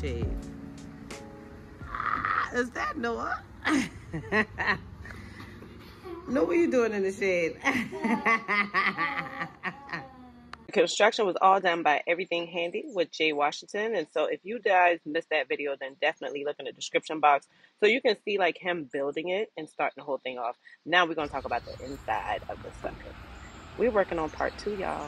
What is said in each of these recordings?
shade. Is that Noah? Noah, what are you doing in the shade? Construction was all done by Everything Handy with Jay Washington. And so if you guys missed that video, then definitely look in the description box so you can see like him building it and starting the whole thing off. Now we're going to talk about the inside of the sucker. We're working on part 2, y'all.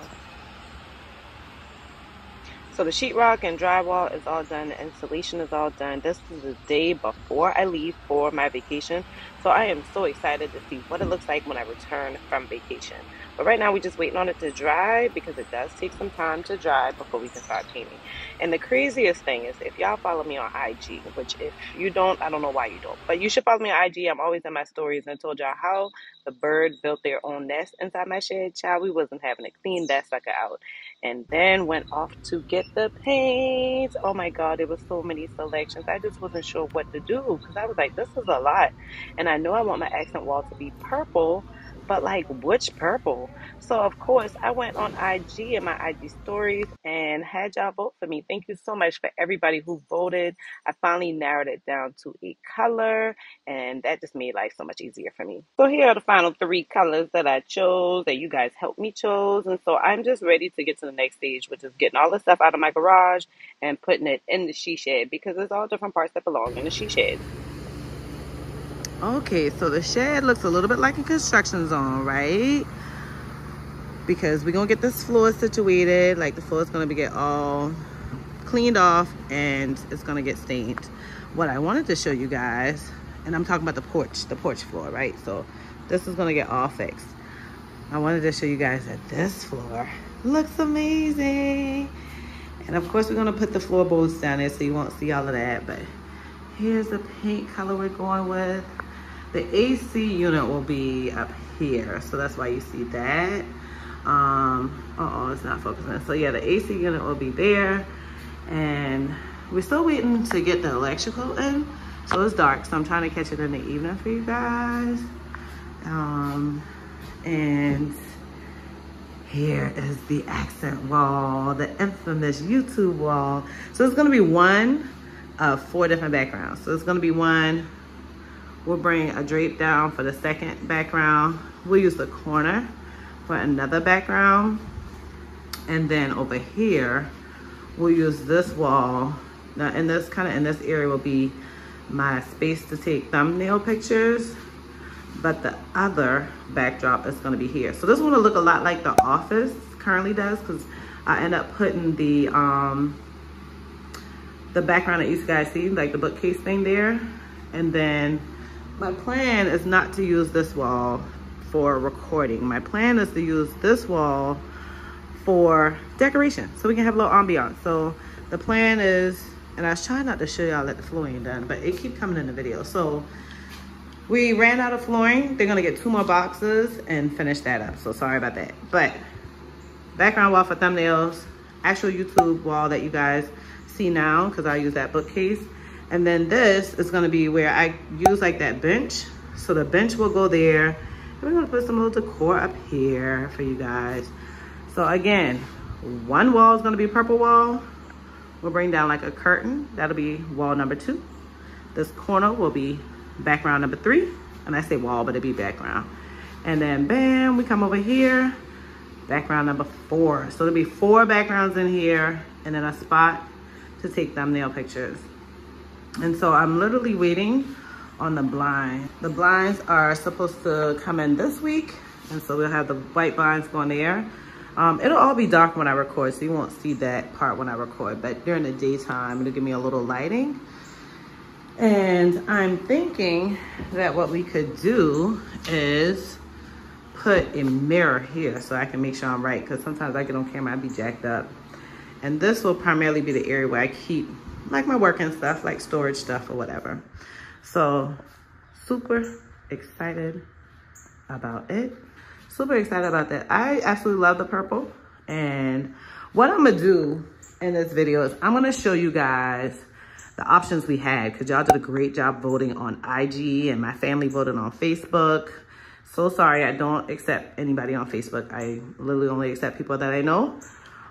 So the sheetrock and drywall is all done. The installation is all done. This is the day before I leave for my vacation. So I am so excited to see what it looks like when I return from vacation. But right now we're just waiting on it to dry because it does take some time to dry before we can start painting. And the craziest thing is if y'all follow me on IG, which if you don't, I don't know why you don't. But you should follow me on IG. I'm always in my stories and I told y'all how the bird built their own nest inside my shed. Child, we wasn't having to clean that sucker out. And then went off to get the paint. Oh my God, there was so many selections. I just wasn't sure what to do because I was like, this is a lot. And I know I want my accent wall to be purple, but like which purple? So of course I went on IG and my IG stories and had y'all vote for me. Thank you so much for everybody who voted. I finally narrowed it down to a color and that just made life so much easier for me. So here are the final 3 colors that I chose, that you guys helped me choose. And so I'm just ready to get to the next stage, which is getting all the stuff out of my garage and putting it in the she shed because there's all different parts that belong in the she shed. Okay, so the shed looks a little bit like a construction zone, right? Because we're gonna get this floor situated. Like the floor is gonna get all cleaned off and it's gonna get stained. What I wanted to show you guys, and I'm talking about the porch floor, right? So this is gonna get all fixed. I wanted to show you guys that this floor looks amazing. And of course we're gonna put the floorboards down there so you won't see all of that, but here's the paint color we're going with. The AC unit will be up here, so that's why you see that. It's not focusing. So yeah, the AC unit will be there, and we're still waiting to get the electrical in. So it's dark, so I'm trying to catch it in the evening for you guys. And here is the accent wall, the infamous YouTube wall. So it's gonna be one of 4 different backgrounds. So it's gonna be one. We'll bring a drape down for the second background. We'll use the corner for another background. And then over here, we'll use this wall. Now in this area will be my space to take thumbnail pictures, but the other backdrop is gonna be here. So this one will look a lot like the office currently does because I end up putting the background that you guys see, like the bookcase thing there. And then my plan is not to use this wall for recording. My plan is to use this wall for decoration so we can have a little ambiance. So the plan is, and I was trying not to show y'all that the flooring done, but it keeps coming in the video. So we ran out of flooring. They're gonna get 2 more boxes and finish that up. So sorry about that. But background wall for thumbnails, actual YouTube wall that you guys see now because I use that bookcase. And then this is gonna be where I use like that bench. So the bench will go there. And we're gonna put some little decor up here for you guys. So again, one wall is gonna be purple wall. We'll bring down like a curtain. That'll be wall number 2. This corner will be background number 3. And I say wall, but it'll be background. And then bam, we come over here, background number 4. So there'll be 4 backgrounds in here and then a spot to take thumbnail pictures. And so I'm literally waiting on the blind. The blinds are supposed to come in this week. And so we'll have the white blinds going there. It'll all be dark when I record, so you won't see that part when I record. But during the daytime, it'll give me a little lighting. And I'm thinking that what we could do is put a mirror here so I can make sure I'm right. Because sometimes I get on camera, I be jacked up. And this will primarily be the area where I keep like my working stuff, like storage stuff or whatever. So super excited about it. Super excited about that. I absolutely love the purple. And what I'm gonna do in this video is I'm gonna show you guys the options we had because y'all did a great job voting on IG and my family voted on Facebook. So sorry, I don't accept anybody on Facebook. I literally only accept people that I know.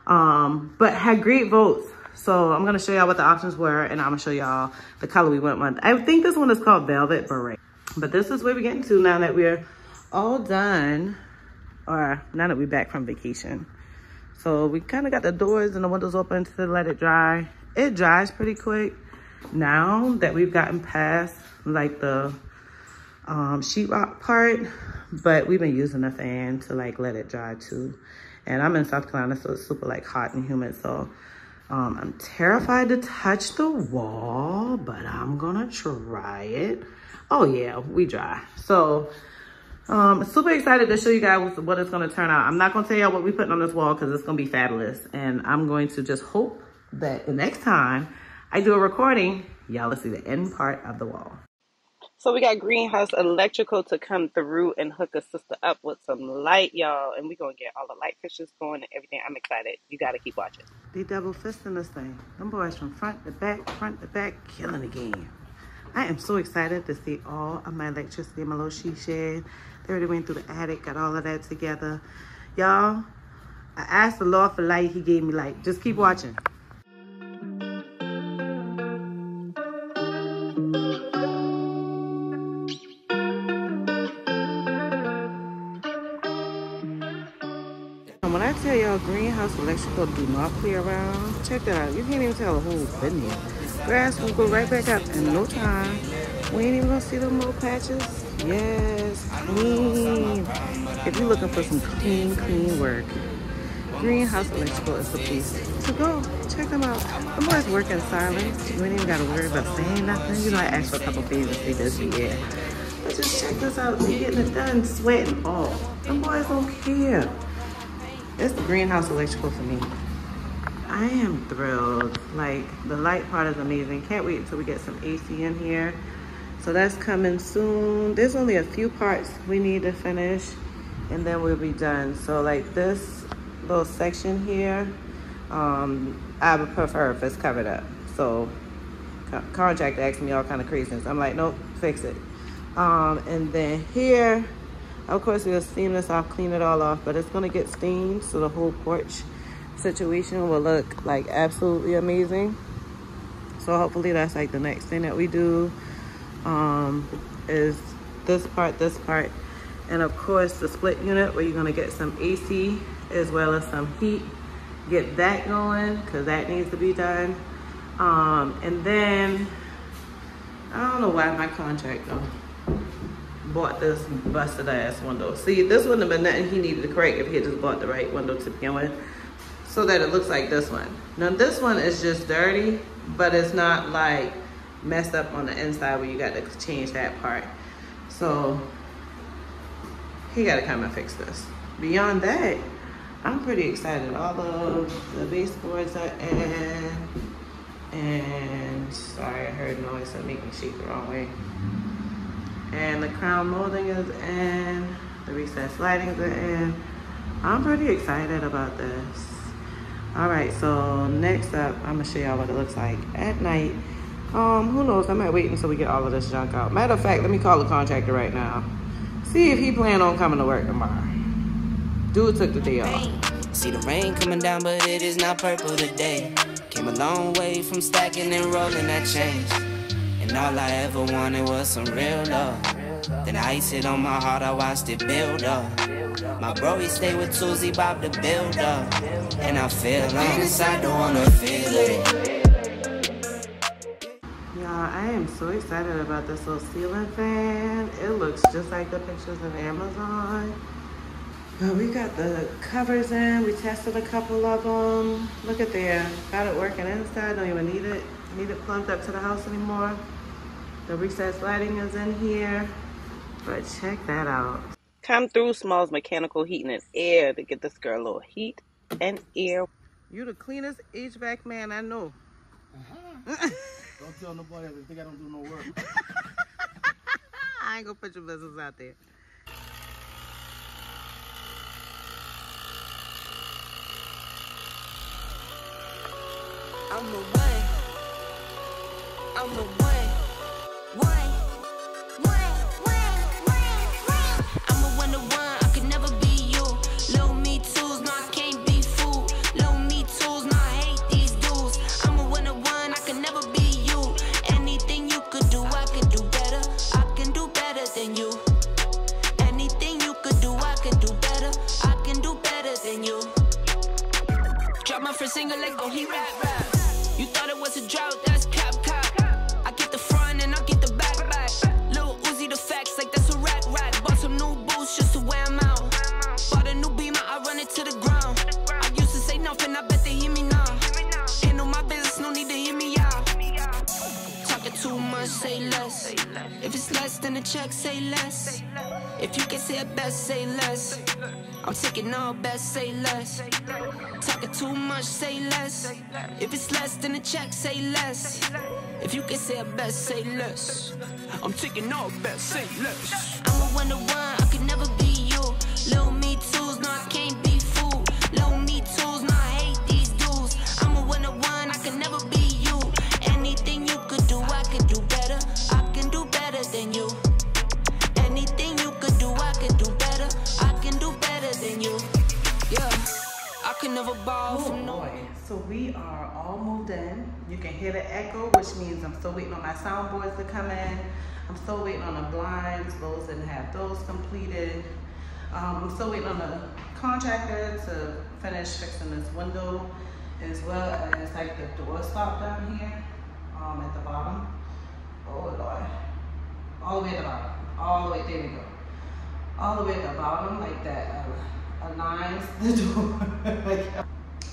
But had great votes. So I'm gonna show y'all what the options were, and I'm gonna show y'all the color we went with. I think this one is called Velvet Beret. But this is where we're getting to now that we're all done, or now that we're back from vacation. So we kind of got the doors and the windows open to let it dry. It dries pretty quick now that we've gotten past like the sheetrock part, but we've been using the fan to like let it dry too. And I'm in South Carolina, so it's super like hot and humid. So I'm terrified to touch the wall, but I'm gonna try it. Oh yeah, we dry. So super excited to show you guys what it's gonna turn out. I'm not gonna tell y'all what we're putting on this wall because it's gonna be fabulous. And I'm going to just hope that the next time I do a recording, y'all will see the end part of the wall. So we got Greenhouse Electrical to come through and hook a sister up with some light, y'all. And we're going to get all the light fixtures going and everything. I'm excited. You got to keep watching. They double fisting this thing. Them boys from front to back, killing the game. I am so excited to see all of my electricity in my little she shed. They already went through the attic, got all of that together. Y'all, I asked the Lord for light. He gave me light. Just keep watching. When I tell y'all Greenhouse Electrical do not play around, check that out. You can't even tell a whole thing here. Grass will go right back up in no time. We ain't even gonna see them little patches. Yes, clean. If you're looking for some clean work, Greenhouse Electrical is the place to go. Check them out. The boys work in silence. You ain't even gotta worry about saying nothing. You know, I asked for a couple favors, they just yeah. But just check this out. They're getting it done, sweating all. Them boys don't care. It's the Greenhouse Electrical for me. I am thrilled. Like, the light part is amazing. Can't wait until we get some AC in here. So that's coming soon. There's only a few parts we need to finish, and then we'll be done. So like this little section here, I would prefer if it's covered up. So contractor asked me all kind of craziness. I'm like, nope, fix it. And then here, of course, we'll steam this off, clean it all off, but it's gonna get steamed, so the whole porch situation will look like absolutely amazing. So hopefully that's like the next thing that we do, is this part, and of course the split unit where you're gonna get some AC as well as some heat. Get that going, cause that needs to be done. And then, I don't know why my contractor bought this busted ass window. See, this wouldn't have been nothing he needed to correct if he had just bought the right window to begin with, so that it looks like this one. Now this one is just dirty, but it's not like messed up on the inside where you got to change that part. So he got to come and fix this. Beyond that, I'm pretty excited. All of the baseboards are in, and sorry, I heard noise that made me shake the wrong way. And the crown molding is in, the recessed lightings are in. I'm pretty excited about this. All right, so next up, I'm gonna show y'all what it looks like at night. Who knows, I might wait until we get all of this junk out. Matter of fact, let me call the contractor right now. See if he plan on coming to work tomorrow. Dude took the day off. See the rain coming down, but it is not purple today. Came a long way from stacking and rolling that change. And all I ever wanted was some real love. Then I iced it on my heart, I watched it build up. My bro, he stayed with Tuesday Bob to build up. And I feel on inside, don't wanna feel it. Y'all, I am so excited about this little ceiling fan. It looks just like the pictures of Amazon. But we got the covers in. We tested a couple of them. Look at there. Got it working inside. Don't even need it plugged up to the house anymore. The recessed lighting is in here. But check that out. Come through Smalls Mechanical Heating and Air to get this girl a little heat and air. You the cleanest HVAC man I know. Don't tell nobody they think I don't do no work. I ain't gonna put your business out there. I'm the one. I'm the one. I'm a one-to-one. I could never be you. Little me tools, no, I can't be fooled. Little me tools, no, I hate these dudes. I'm Drop my first single like, oh, he rap. You thought it was a drought, that's cap. I get the front and I get the back. Lil Uzi the facts like that's a rat. Bought some new boots just to wear them out. Bought a new Beamer, I run it to the ground. I used to say nothing, I bet they hear me now. Ain't no my business, no need to hear me out. Talking too much, say less. If it's less than a check, say less. If you can say it best, say less. I'm taking all best, say less. Talking too much, say less. If it's less than a check, say less. If you can say it best, say less. I'm taking all best, say less. I'm a one-to-one, I could never be you. Little me tools, no I can't be fooled. Little me tools, no I hate these dudes. I'm a one-to-one, I can never be you. Anything you could do, I could do better. I can do better than you. Anything you could do, I could do better. I can do better than you. Yeah, I could never borrow from no one. So we are all moved in. You can hear the echo, which means I'm still waiting on my soundboards to come in. I'm still waiting on the blinds. Those didn't have those completed. I'm still waiting on the contractor to finish fixing this window, as well as like the door stop down here at the bottom. Oh Lord. All the way at the bottom. All the way, there we go. All the way at the bottom, like that aligns the door.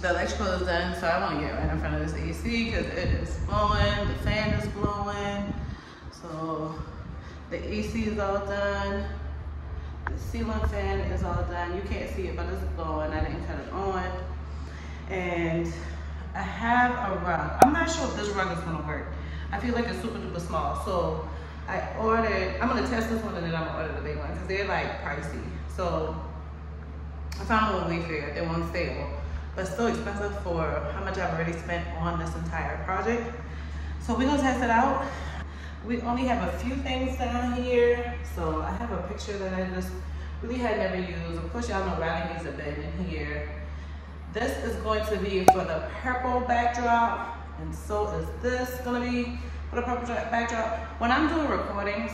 The electrical is done, so I want to get right in front of this AC because it is blowing, the fan is blowing. So the AC is all done. The ceiling fan is all done. You can't see it, but it's blowing. I didn't cut it on. And I have a rug. I'm not sure if this rug is gonna work. I feel like it's super duper small. So I'm gonna test this one and then I'm gonna order the big one because they're like pricey. So I found one Wayfair, they're one stable, but still expensive for how much I've already spent on this entire project. So we're gonna test it out. We only have a few things down here. So I have a picture that I just really had never used. Of course, y'all know Riley needs a bed in here. This is going to be for the purple backdrop, and so is this gonna be for the purple backdrop. When I'm doing recordings,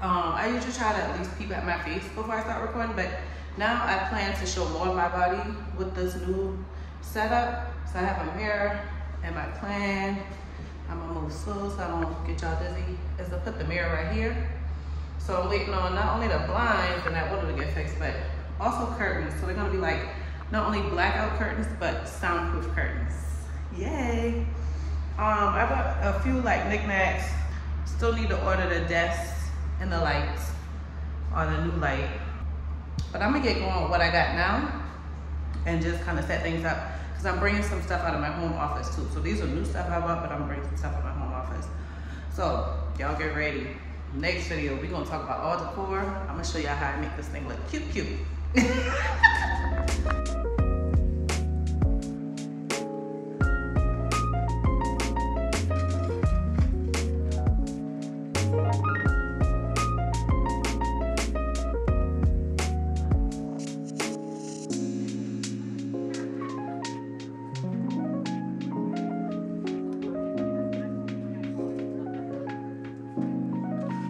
I usually try to at least peep at my face before I start recording, but now I plan to show more of my body with this new setup. So I have a mirror, and my plan, I'm gonna move slow so I don't get y'all dizzy, is to put the mirror right here. So I'm waiting on not only the blinds and that window to get fixed, but also curtains. So they're gonna be like, not only blackout curtains, but soundproof curtains. Yay. I bought a few like knickknacks. Still need to order the desks and the lights, or the new light. But I'm gonna get going with what I got now and just kind of set things up, because I'm bringing some stuff out of my home office too. So these are new stuff I bought, but I'm bringing some stuff out of my home office. So y'all get ready. Next video, we're gonna talk about all decor. I'm gonna show y'all how I make this thing look cute.